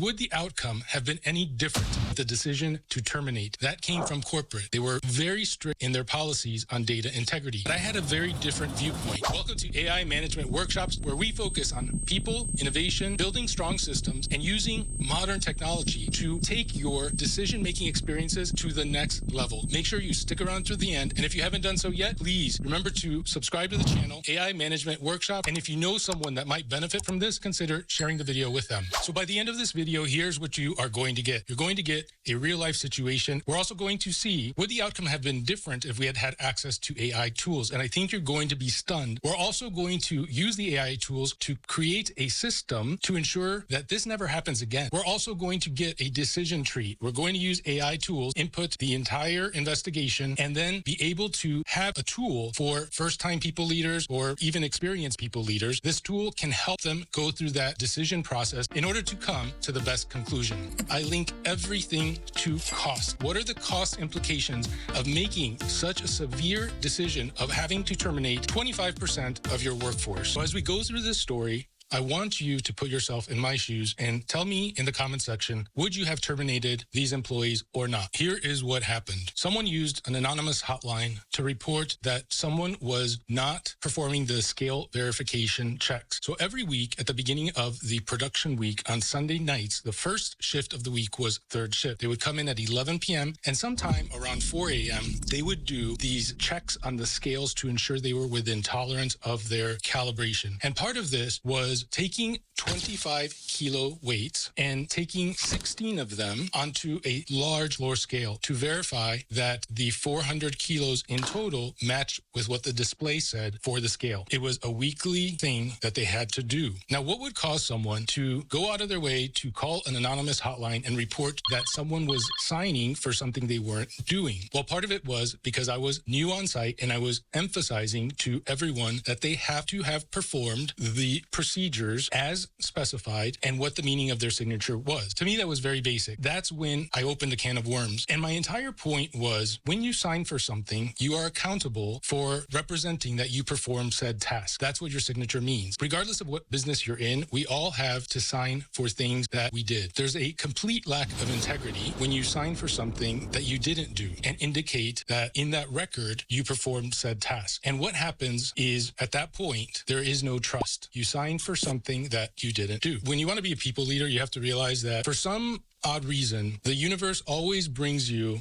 Would the outcome have been any different? The decision to terminate, that came from corporate. They were very strict in their policies on data integrity. But I had a very different viewpoint. Welcome to AI Management Workshops, where we focus on people, innovation, building strong systems, and using modern technology to take your decision-making experiences to the next level. Make sure you stick around to the end. And if you haven't done so yet, please remember to subscribe to the channel, AI Management Workshop. And if you know someone that might benefit from this, consider sharing the video with them. So by the end of this video, here's what you are going to get. You're going to get a real-life situation. We're also going to see, would the outcome have been different if we had had access to AI tools? And I think you're going to be stunned. We're also going to use the AI tools to create a system to ensure that this never happens again. We're also going to get a decision tree. We're going to use AI tools, input the entire investigation, and then be able to have a tool for first-time people leaders or even experienced people leaders. This tool can help them go through that decision process in order to come to the best conclusion. I link everything to cost. What are the cost implications of making such a severe decision of having to terminate 25% of your workforce? So as we go through this story, I want you to put yourself in my shoes and tell me in the comment section, would you have terminated these employees or not? Here is what happened. Someone used an anonymous hotline to report that someone was not performing the scale verification checks. So every week at the beginning of the production week on Sunday nights, the first shift of the week was third shift. They would come in at 11 p.m. and sometime around 4 a.m., they would do these checks on the scales to ensure they were within tolerance of their calibration. And part of this was taking 25 kilo weights and taking 16 of them onto a large floor scale to verify that the 400 kilos in total matched with what the display said for the scale. It was a weekly thing that they had to do. Now, what would cause someone to go out of their way to call an anonymous hotline and report that someone was signing for something they weren't doing? Well, part of it was because I was new on site and I was emphasizing to everyone that they have to have performed the procedures as specified and what the meaning of their signature was. To me, that was very basic. That's when I opened a can of worms. And my entire point was, when you sign for something, you are accountable for representing that you perform said task. That's what your signature means. Regardless of what business you're in, we all have to sign for things that we did. There's a complete lack of integrity when you sign for something that you didn't do and indicate that in that record, you performed said task. And what happens is, at that point, there is no trust. You sign for something that you didn't do. When you want to be a people leader, you have to realize that for some odd reason, the universe always brings you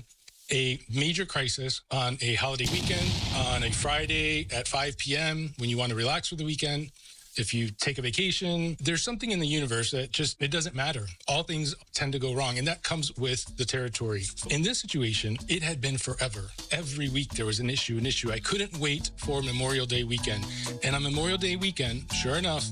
a major crisis on a holiday weekend, on a Friday at 5 p.m. when you want to relax for the weekend. If you take a vacation, there's something in the universe that just, it doesn't matter. All things tend to go wrong, and that comes with the territory. In this situation, it had been forever. Every week there was an issue. I couldn't wait for Memorial Day weekend. And on Memorial Day weekend, sure enough,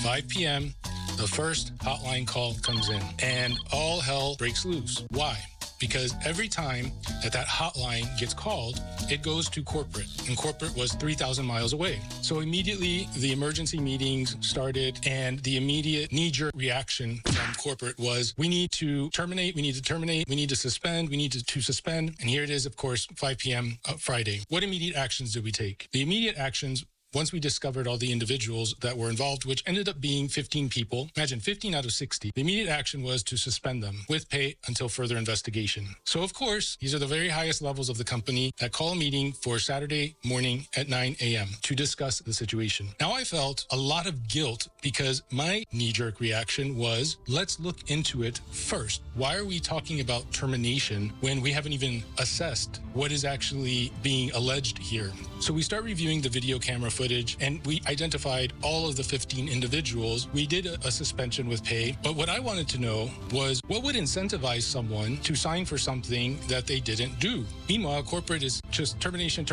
5 p.m., the first hotline call comes in, and all hell breaks loose. Why? Because every time that hotline gets called, it goes to corporate, and corporate was 3,000 miles away. So immediately the emergency meetings started, and the immediate knee-jerk reaction from corporate was, we need to terminate, we need to suspend, we need to suspend. And here it is, of course, 5 p.m. Friday. What immediate actions did we take? The immediate actions, once we discovered all the individuals that were involved, which ended up being 15 people, imagine 15 out of 60, the immediate action was to suspend them with pay until further investigation. So, of course, these are the very highest levels of the company that call a meeting for Saturday morning at 9 a.m. to discuss the situation. Now, I felt a lot of guilt because my knee-jerk reaction was, let's look into it first. Why are we talking about termination when we haven't even assessed what is actually being alleged here? So we start reviewing the video camera footage, and we identified all of the 15 individuals. We did a suspension with pay, but what I wanted to know was, what would incentivize someone to sign for something that they didn't do? Meanwhile, corporate is just termination.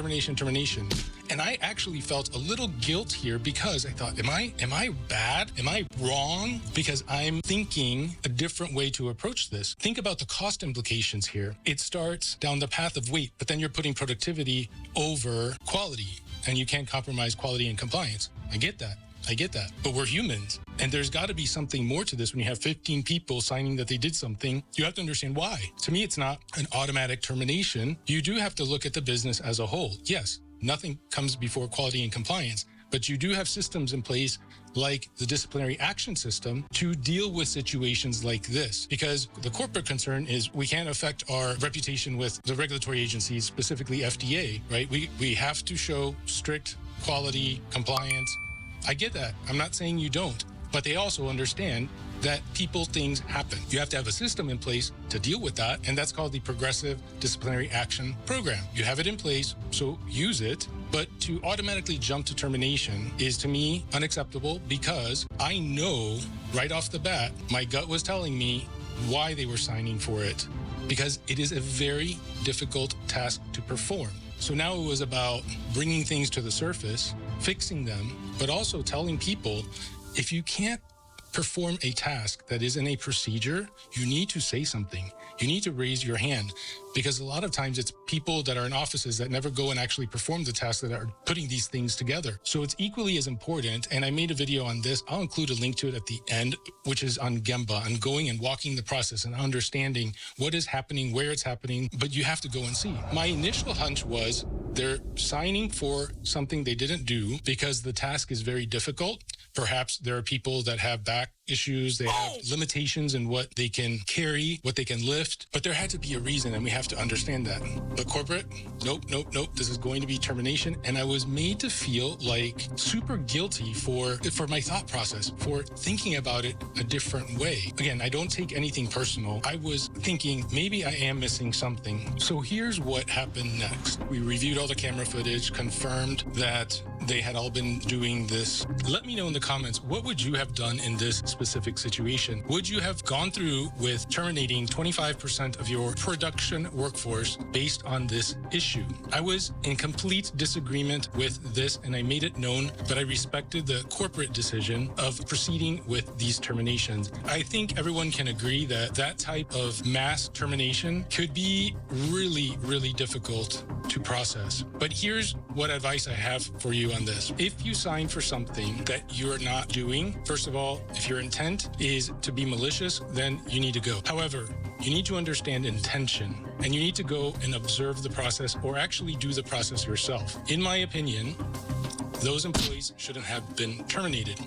And I actually felt a little guilt here because I thought, am I bad? Am I wrong? Because I'm thinking a different way to approach this. Think about the cost implications here. It starts down the path of weight, but then you're putting productivity over quality, and you can't compromise quality and compliance. I get that. But we're humans. And there's got to be something more to this when you have 15 people signing that they did something. You have to understand why. To me, it's not an automatic termination. You do have to look at the business as a whole. Yes, nothing comes before quality and compliance. But you do have systems in place like the disciplinary action system to deal with situations like this. Because the corporate concern is we can't affect our reputation with the regulatory agencies, specifically FDA, right? We have to show strict quality compliance. I get that. I'm not saying you don't, but they also understand that things happen. You have to have a system in place to deal with that, and that's called the Progressive Disciplinary Action Program. You have it in place, so use it, but to automatically jump to termination is, to me, unacceptable, because I know right off the bat, my gut was telling me why they were signing for it, because it is a very difficult task to perform. So now it was about bringing things to the surface, fixing them, but also telling people, if you can't perform a task that is in a procedure, you need to say something. You need to raise your hand, because a lot of times it's people that are in offices that never go and actually perform the tasks that are putting these things together. So it's equally as important. And I made a video on this. I'll include a link to it at the end, which is on Gemba, on going and walking the process and understanding what is happening, where it's happening, but you have to go and see. My initial hunch was they're signing for something they didn't do because the task is very difficult. Perhaps there are people that have back issues, they have limitations in what they can carry, what they can lift, but there had to be a reason, and we have to understand that. But corporate, nope, this is going to be termination. And I was made to feel like super guilty for my thought process, for thinking about it a different way. Again, I don't take anything personal. I was thinking maybe I am missing something. So here's what happened next. We reviewed all the camera footage, confirmed that they had all been doing this. Let me know in the comments, what would you have done in this specific situation? Would you have gone through with terminating 25% of your production workforce based on this issue? I was in complete disagreement with this, and I made it known, but I respected the corporate decision of proceeding with these terminations. I think everyone can agree that that type of mass termination could be really, really difficult to process. But here's what advice I have for you on this. If you sign for something that you're not doing, first of all, if your intent is to be malicious, then you need to go. However, you need to understand intention, and you need to go and observe the process or actually do the process yourself. In my opinion, those employees shouldn't have been terminated.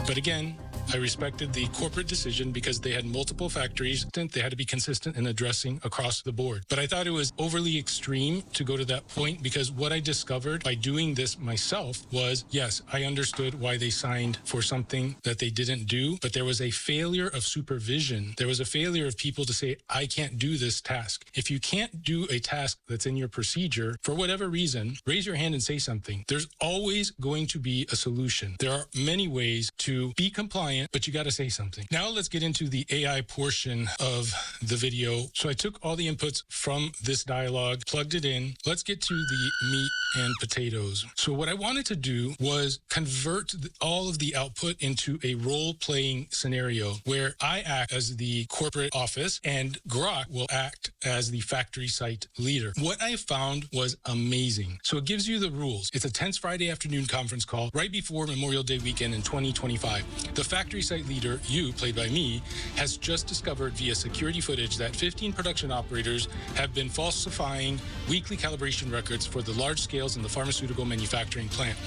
But again, I respected the corporate decision because they had multiple factories. They had to be consistent in addressing across the board. But I thought it was overly extreme to go to that point, because what I discovered by doing this myself was, yes, I understood why they signed for something that they didn't do, but there was a failure of supervision. There was a failure of people to say, I can't do this task. If you can't do a task that's in your procedure, for whatever reason, raise your hand and say something. There's always going to be a solution. There are many ways to be compliant, but you got to say something. Now let's get into the AI portion of the video. So I took all the inputs from this dialogue, plugged it in. Let's get to the meat and potatoes. So what I wanted to do was convert all of the output into a role-playing scenario where I act as the corporate office and Grok will act as the factory site leader. What I found was amazing. So it gives you the rules. It's a tense Friday afternoon conference call right before Memorial Day weekend in 2025. The factory site leader, you, played by me, has just discovered via security footage that 15 production operators have been falsifying weekly calibration records for the large scales in the pharmaceutical manufacturing plant.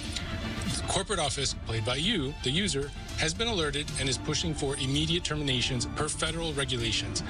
The corporate office, played by you, the user, has been alerted and is pushing for immediate terminations per federal regulations.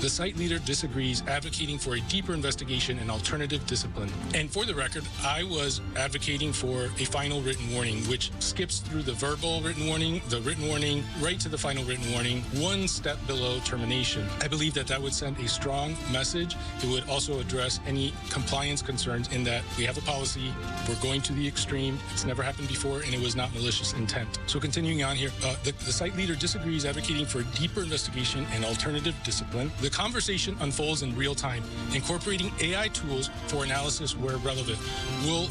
The site leader disagrees, advocating for a deeper investigation and alternative discipline. And for the record, I was advocating for a final written warning, which skips through the verbal written warning, the written warning, right to the final written warning, one step below termination. I believe that that would send a strong message. It would also address any compliance concerns in that we have a policy, we're going to the extreme, it's never happened before, and it was not malicious intent. So continuing on here, the site leader disagrees, advocating for a deeper investigation and alternative discipline. The conversation unfolds in real time, incorporating AI tools for analysis where relevant. We'll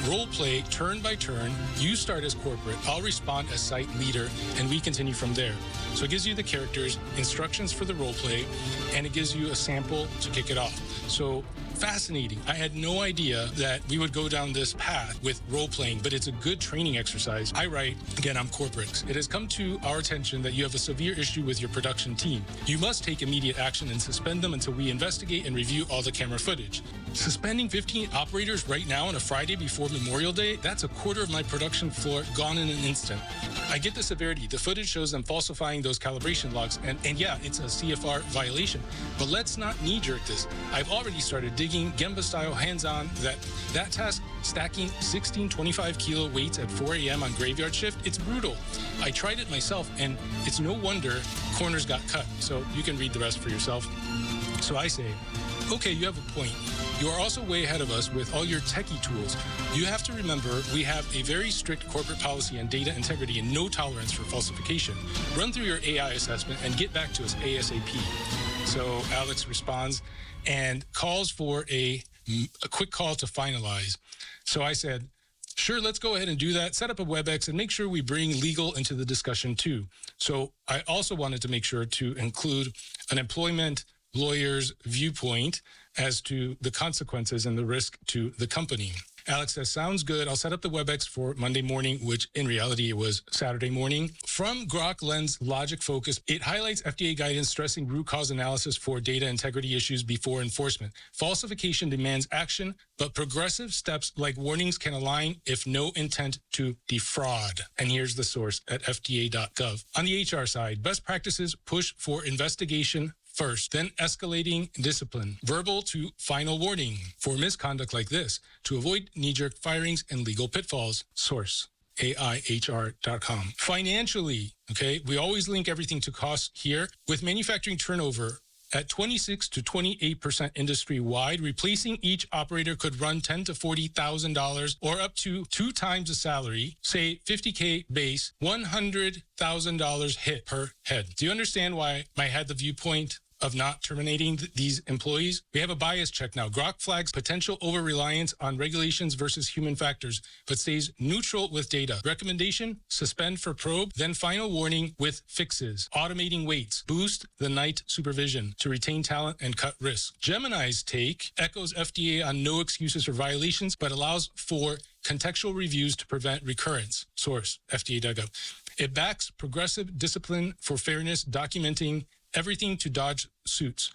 role play turn by turn. You start as corporate, I'll respond as site leader, and we continue from there. So it gives you the characters, instructions for the role play, and it gives you a sample to kick it off. So fascinating. I had no idea that we would go down this path with role-playing, but it's a good training exercise. I write, again, I'm corporate. It has come to our attention that you have a severe issue with your production team. You must take immediate action and suspend them until we investigate and review all the camera footage. Suspending 15 operators right now on a Friday before Memorial Day, that's a quarter of my production floor gone in an instant. I get the severity. The footage shows them falsifying those calibration logs, and yeah, it's a CFR violation. But let's not knee-jerk this. I've already started digging Gemba-style hands-on that task, stacking 16 25-kilo weights at 4 a.m. on graveyard shift, it's brutal. I tried it myself, and it's no wonder corners got cut. So you can read the rest for yourself. So I say, okay, you have a point. You are also way ahead of us with all your techie tools. You have to remember we have a very strict corporate policy on data integrity and no tolerance for falsification. Run through your AI assessment and get back to us ASAP. So Alex responds and calls for a quick call to finalize. So I said, sure, let's go ahead and do that. Set up a WebEx and make sure we bring legal into the discussion too. So I also wanted to make sure to include an employment lawyer's viewpoint as to the consequences and the risk to the company. Alex says, sounds good. I'll set up the WebEx for Monday morning, which in reality it was Saturday morning. From Grok Lens Logic Focus, it highlights FDA guidance stressing root cause analysis for data integrity issues before enforcement. Falsification demands action, but progressive steps like warnings can align if no intent to defraud. And here's the source at fda.gov. On the HR side, best practices push for investigation first, then escalating discipline, verbal to final warning for misconduct like this to avoid knee-jerk firings and legal pitfalls. Source, AIHR.com. Financially, okay, we always link everything to cost here. With manufacturing turnover at 26 to 28% industry-wide, replacing each operator could run $10,000 to $40,000 or up to 2 times the salary, say $50K base, $100,000 hit per head. Do you understand why I had the viewpoint of not terminating these employees? We have a bias check now. Grok flags potential over-reliance on regulations versus human factors, but stays neutral with data. Recommendation, suspend for probe, then final warning with fixes. Automating weights, boost the night supervision to retain talent and cut risk. Gemini's take echoes FDA on no excuses for violations, but allows for contextual reviews to prevent recurrence. Source, FDA.gov. It backs progressive discipline for fairness, documenting everything to dodge suits.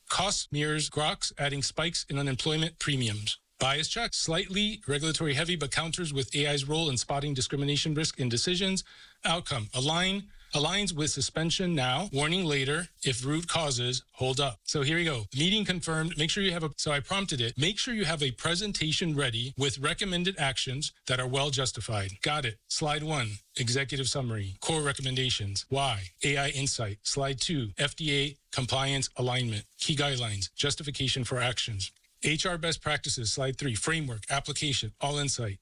Cost mirrors Grok's, adding spikes in unemployment premiums. Bias check, slightly regulatory heavy, but counters with AI's role in spotting discrimination risk in decisions. Outcome, aligns with suspension now, warning later if root causes hold up. So here we go. Meeting confirmed. Make sure you have so I prompted it. Make sure you have a presentation ready with recommended actions that are well justified. Got it. Slide 1, executive summary, core recommendations. Why? AI insight. Slide 2, FDA compliance alignment, key guidelines, justification for actions. HR best practices. Slide 3, framework, application, all insight.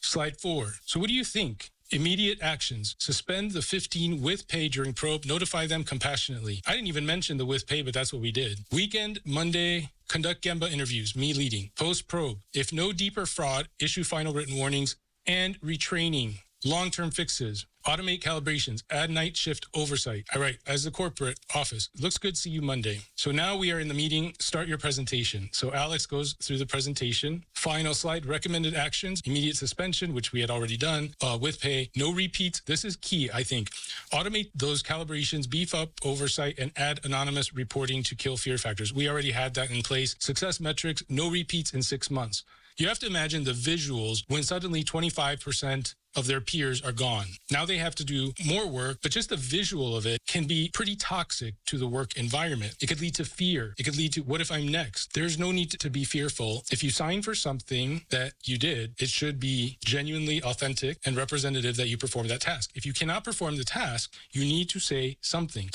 Slide 4. So what do you think? Immediate actions. Suspend the 15 with pay during probe. Notify them compassionately. I didn't even mention the with pay, but that's what we did. Weekend, Monday, conduct Gemba interviews, me leading. Post probe. If no deeper fraud, issue final written warnings and retraining. Long-term fixes. Automate calibrations. Add night shift oversight. All right, as the corporate office, looks good. See you Monday. So now we are in the meeting. Start your presentation. So Alex goes through the presentation. Final slide, recommended actions, immediate suspension, which we had already done, with pay, no repeats. This is key, I think. Automate those calibrations, beef up oversight, and add anonymous reporting to kill fear factors. We already had that in place. Success metrics, no repeats in 6 months. You have to imagine the visuals when suddenly 25% of their peers are gone. Now they have to do more work, but just the visual of it can be pretty toxic to the work environment. It could lead to fear. It could lead to, what if I'm next? There's no need to be fearful. If you sign for something that you did, it should be genuinely authentic and representative that you perform that task. If you cannot perform the task, you need to say something.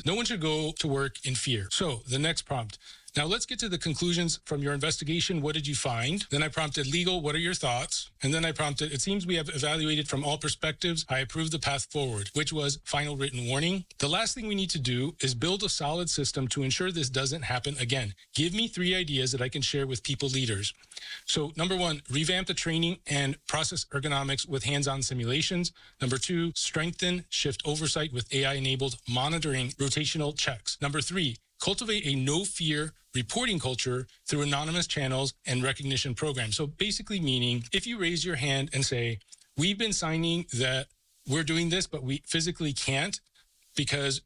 No one should go to work in fear. So the next prompt. Now let's get to the conclusions from your investigation. What did you find? Then I prompted legal, what are your thoughts? And then I prompted, it seems we have evaluated from all perspectives. I approve the path forward, which was final written warning. The last thing we need to do is build a solid system to ensure this doesn't happen again. Give me 3 ideas that I can share with people leaders. So number 1, revamp the training and process ergonomics with hands-on simulations. Number 2, strengthen shift oversight with AI-enabled monitoring rotational checks. Number 3, cultivate a no-fear reporting culture through anonymous channels and recognition programs. So basically meaning, if you raise your hand and say, we've been signing that we're doing this, but we physically can't because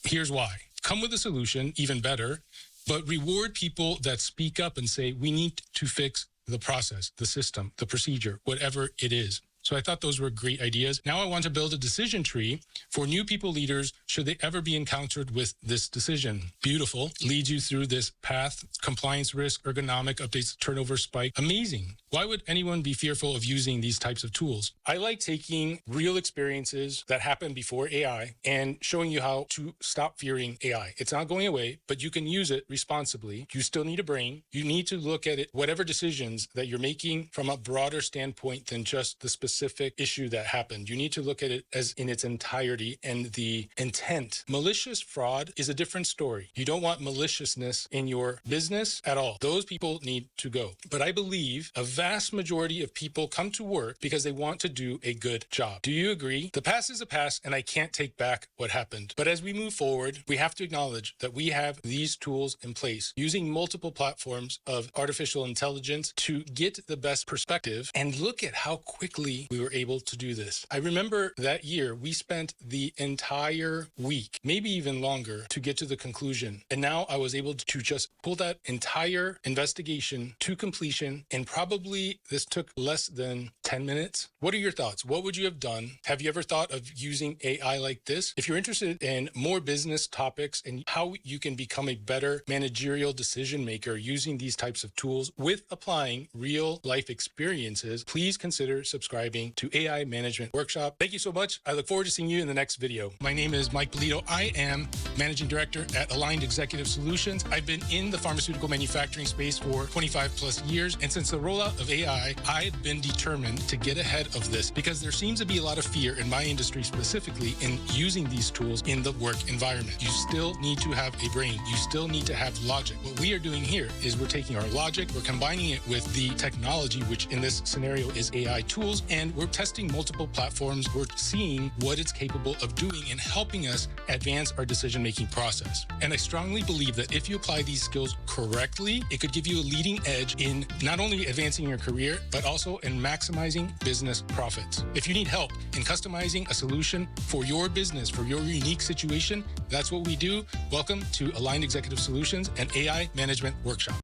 here's why. Come with a solution, even better, but reward people that speak up and say, we need to fix the process, the system, the procedure, whatever it is. So I thought those were great ideas. Now I want to build a decision tree for new people leaders should they ever be encountered with this decision. Beautiful. Leads you through this path, compliance risk, ergonomic updates, turnover spike. Amazing. Why would anyone be fearful of using these types of tools? I like taking real experiences that happened before AI and showing you how to stop fearing AI. It's not going away, but you can use it responsibly. You still need a brain. You need to look at it, whatever decisions that you're making from a broader standpoint than just the specific issue that happened. You need to look at it as in its entirety and the intent. Malicious fraud is a different story. You don't want maliciousness in your business at all. Those people need to go. But I believe a vast majority of people come to work because they want to do a good job. Do you agree? The past is a past and I can't take back what happened. But as we move forward, we have to acknowledge that we have these tools in place using multiple platforms of artificial intelligence to get the best perspective and look at how quickly we were able to do this. I remember that year we spent the entire week, maybe even longer, to get to the conclusion. And now I was able to just pull that entire investigation to completion, and probably this took less than 10 minutes. What are your thoughts? What would you have done? Have you ever thought of using AI like this? If you're interested in more business topics and how you can become a better managerial decision maker using these types of tools with applying real life experiences, please consider subscribing to AI Management Workshop. Thank you so much. I look forward to seeing you in the next video. My name is Mike Polito. I am Managing Director at Aligned Executive Solutions. I've been in the pharmaceutical manufacturing space for 25 plus years. And since the rollout of AI, I've been determined to get ahead of this because there seems to be a lot of fear in my industry specifically in using these tools in the work environment. You still need to have a brain. You still need to have logic. What we are doing here is we're taking our logic, we're combining it with the technology, which in this scenario is AI tools, and we're testing multiple platforms. We're seeing what it's capable of doing and helping us advance our decision-making process. And I strongly believe that if you apply these skills correctly, it could give you a leading edge in not only advancing your career, but also in maximizing business profits. If you need help in customizing a solution for your business, for your unique situation, that's what we do. Welcome to Aligned Executive Solutions and AI Management Workshop.